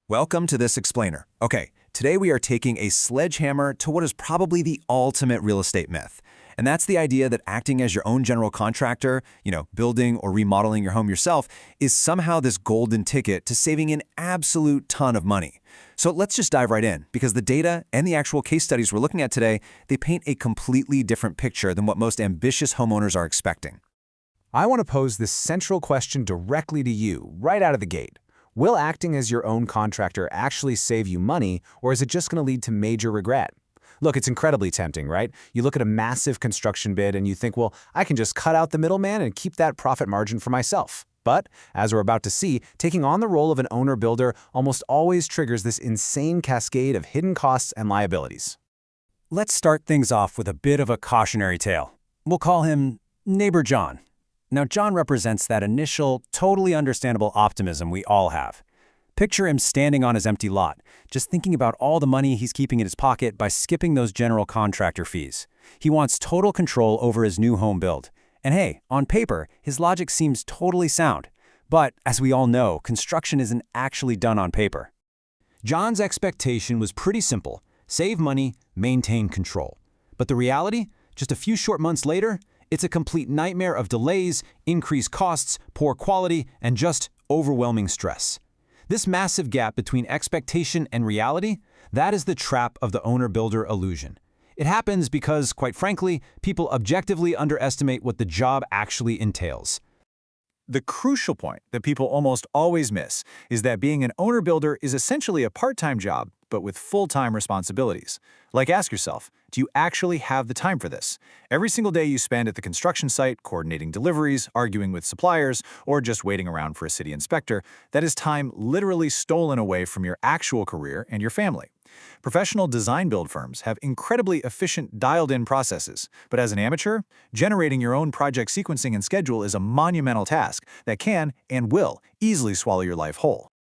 Welcome to this explainer. Okay, today we are taking a sledgehammer to what is probably the ultimate real estate myth. And that's the idea that acting as your own general contractor, building or remodeling your home yourself, is somehow this golden ticket to saving an absolute ton of money. So let's just dive right in, because the data and the actual case studies we're looking at today, they paint a completely different picture than what most ambitious homeowners are expecting. I want to pose this central question directly to you, right out of the gate. Will acting as your own contractor actually save you money, or is it just going to lead to major regret? Look, it's incredibly tempting, right? You look at a massive construction bid and you think, well, I can just cut out the middleman and keep that profit margin for myself. But, as we're about to see, taking on the role of an owner-builder almost always triggers this insane cascade of hidden costs and liabilities. Let's start things off with a bit of a cautionary tale. We'll call him Neighbor John. Now, John represents that initial, totally understandable optimism we all have. Picture him standing on his empty lot, just thinking about all the money he's keeping in his pocket by skipping those general contractor fees. He wants total control over his new home build. And hey, on paper, his logic seems totally sound. But, as we all know, construction isn't actually done on paper. John's expectation was pretty simple: save money, maintain control. But the reality? Just a few short months later, it's a complete nightmare of delays, increased costs, poor quality, and just overwhelming stress. This massive gap between expectation and reality, that is the trap of the owner-builder illusion. It happens because, quite frankly, people objectively underestimate what the job actually entails. The crucial point that people almost always miss is that being an owner-builder is essentially a part-time job, but with full-time responsibilities. Like, ask yourself, do you actually have the time for this? Every single day you spend at the construction site, coordinating deliveries, arguing with suppliers, or just waiting around for a city inspector, that is time literally stolen away from your actual career and your family. Professional design-build firms have incredibly efficient, dialed-in processes, but as an amateur, generating your own project sequencing and schedule is a monumental task that can and will easily swallow your life whole.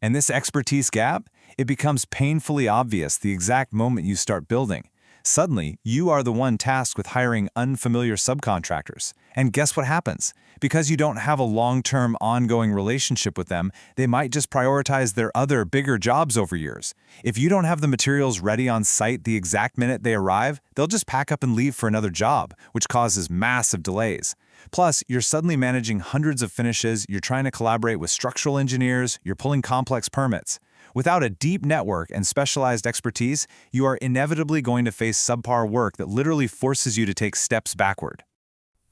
And this expertise gap, it becomes painfully obvious the exact moment you start building. Suddenly, you are the one tasked with hiring unfamiliar subcontractors. And guess what happens? Because you don't have a long-term, ongoing relationship with them, they might just prioritize their other, bigger jobs over yours. If you don't have the materials ready on site the exact minute they arrive, they'll just pack up and leave for another job, which causes massive delays. Plus, you're suddenly managing hundreds of finishes, you're trying to collaborate with structural engineers, you're pulling complex permits. Without a deep network and specialized expertise, you are inevitably going to face subpar work that literally forces you to take steps backward.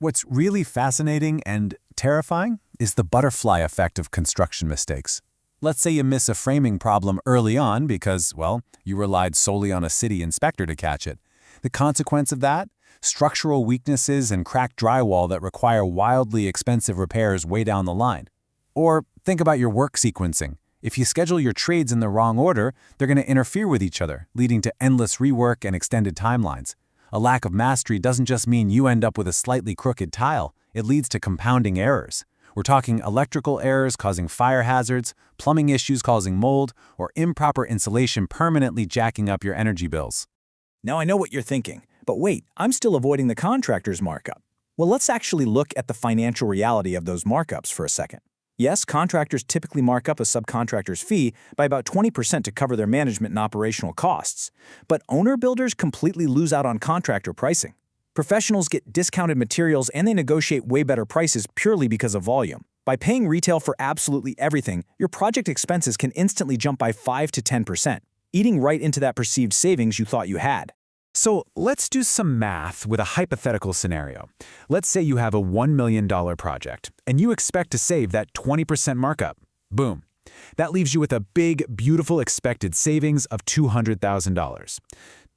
What's really fascinating and terrifying is the butterfly effect of construction mistakes. Let's say you miss a framing problem early on because, well, you relied solely on a city inspector to catch it. The consequence of that? Structural weaknesses and cracked drywall that require wildly expensive repairs way down the line. Or think about your work sequencing. If you schedule your trades in the wrong order, they're going to interfere with each other, leading to endless rework and extended timelines. A lack of mastery doesn't just mean you end up with a slightly crooked tile, it leads to compounding errors. We're talking electrical errors causing fire hazards, plumbing issues causing mold, or improper insulation permanently jacking up your energy bills. Now I know what you're thinking, but wait, I'm still avoiding the contractor's markup. Well, let's actually look at the financial reality of those markups for a second. Yes, contractors typically mark up a subcontractor's fee by about 20% to cover their management and operational costs. But owner-builders completely lose out on contractor pricing. Professionals get discounted materials and they negotiate way better prices purely because of volume. By paying retail for absolutely everything, your project expenses can instantly jump by 5 to 10%, eating right into that perceived savings you thought you had. So let's do some math with a hypothetical scenario. Let's say you have a $1 million project, and you expect to save that 20% markup. Boom. That leaves you with a big, beautiful expected savings of $200,000.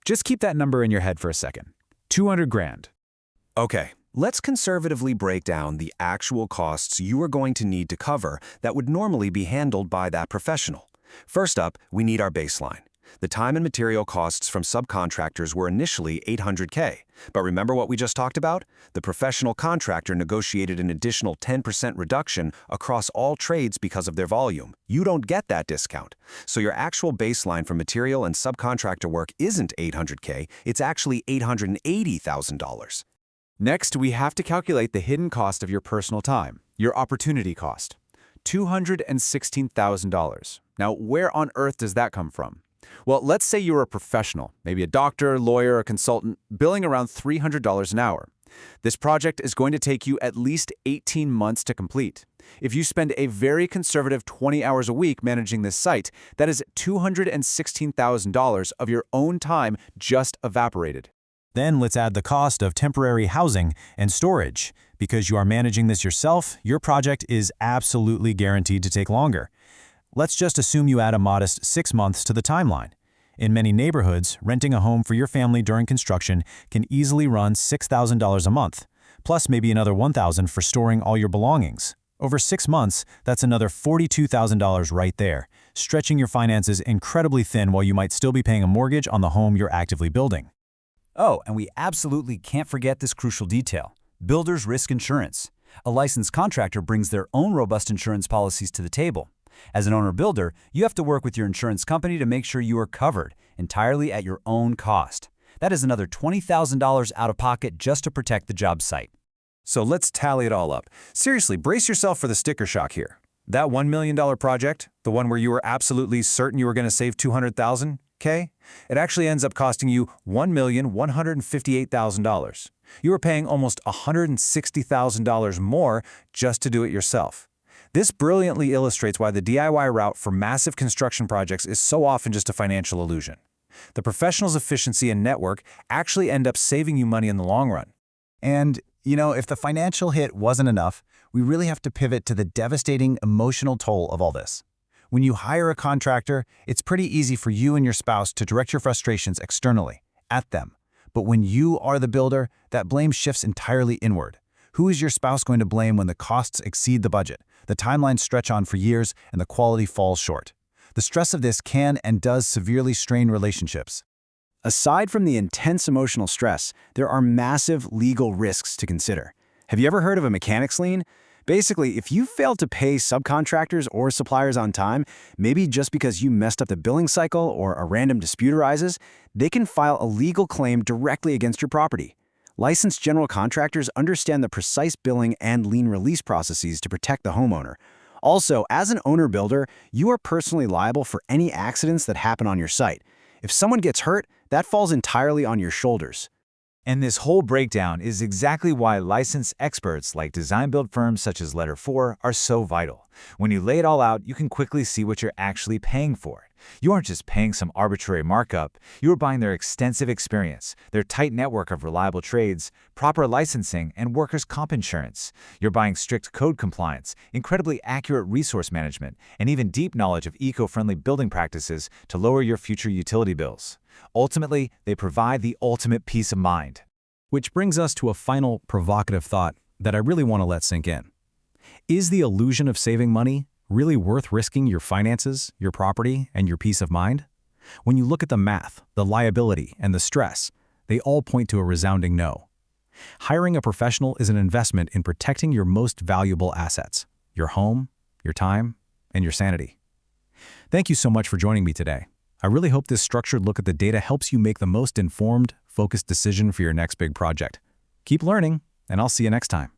Just keep that number in your head for a second. 200 grand. Okay, let's conservatively break down the actual costs you are going to need to cover that would normally be handled by that professional. First up, we need our baseline. The time and material costs from subcontractors were initially $800K. But remember what we just talked about? The professional contractor negotiated an additional 10% reduction across all trades because of their volume. You don't get that discount. So your actual baseline for material and subcontractor work isn't $800K, it's actually $880,000. Next, we have to calculate the hidden cost of your personal time, your opportunity cost. $216,000. Now, where on earth does that come from? Well, let's say you're a professional, maybe a doctor, lawyer, or consultant, billing around $300 an hour. This project is going to take you at least 18 months to complete. If you spend a very conservative 20 hours a week managing this site, that is $216,000 of your own time just evaporated. Then let's add the cost of temporary housing and storage. Because you are managing this yourself, your project is absolutely guaranteed to take longer. Let's just assume you add a modest 6 months to the timeline. In many neighborhoods, renting a home for your family during construction can easily run $6,000 a month, plus maybe another $1,000 for storing all your belongings. Over 6 months, that's another $42,000 right there, stretching your finances incredibly thin while you might still be paying a mortgage on the home you're actively building. Oh, and we absolutely can't forget this crucial detail: builder's risk insurance. A licensed contractor brings their own robust insurance policies to the table. As an owner-builder, you have to work with your insurance company to make sure you are covered, entirely at your own cost. That is another $20,000 out of pocket just to protect the job site. So let's tally it all up. Seriously, brace yourself for the sticker shock here. That $1 million project, the one where you were absolutely certain you were going to save $200,000, it actually ends up costing you $1,158,000. You were paying almost $160,000 more just to do it yourself. This brilliantly illustrates why the DIY route for massive construction projects is so often just a financial illusion. The professional's efficiency and network actually end up saving you money in the long run. And, if the financial hit wasn't enough, we really have to pivot to the devastating emotional toll of all this. When you hire a contractor, it's pretty easy for you and your spouse to direct your frustrations externally, at them. But when you are the builder, that blame shifts entirely inward. Who is your spouse going to blame when the costs exceed the budget, the timelines stretch on for years, and the quality falls short? The stress of this can and does severely strain relationships. Aside from the intense emotional stress, there are massive legal risks to consider. Have you ever heard of a mechanics lien? Basically, if you fail to pay subcontractors or suppliers on time, maybe just because you messed up the billing cycle or a random dispute arises, they can file a legal claim directly against your property. Licensed general contractors understand the precise billing and lien release processes to protect the homeowner. Also, as an owner-builder, you are personally liable for any accidents that happen on your site. If someone gets hurt, that falls entirely on your shoulders. And this whole breakdown is exactly why licensed experts like design-build firms such as Letter 4 are so vital. When you lay it all out, you can quickly see what you're actually paying for. You aren't just paying some arbitrary markup, you are buying their extensive experience, their tight network of reliable trades, proper licensing, and workers' comp insurance. You're buying strict code compliance, incredibly accurate resource management, and even deep knowledge of eco-friendly building practices to lower your future utility bills. Ultimately, they provide the ultimate peace of mind. Which brings us to a final provocative thought that I really want to let sink in. Is the illusion of saving money really worth risking your finances, your property, and your peace of mind? When you look at the math, the liability, and the stress, they all point to a resounding no. Hiring a professional is an investment in protecting your most valuable assets: your home, your time, and your sanity. Thank you so much for joining me today. I really hope this structured look at the data helps you make the most informed, focused decision for your next big project. Keep learning, and I'll see you next time.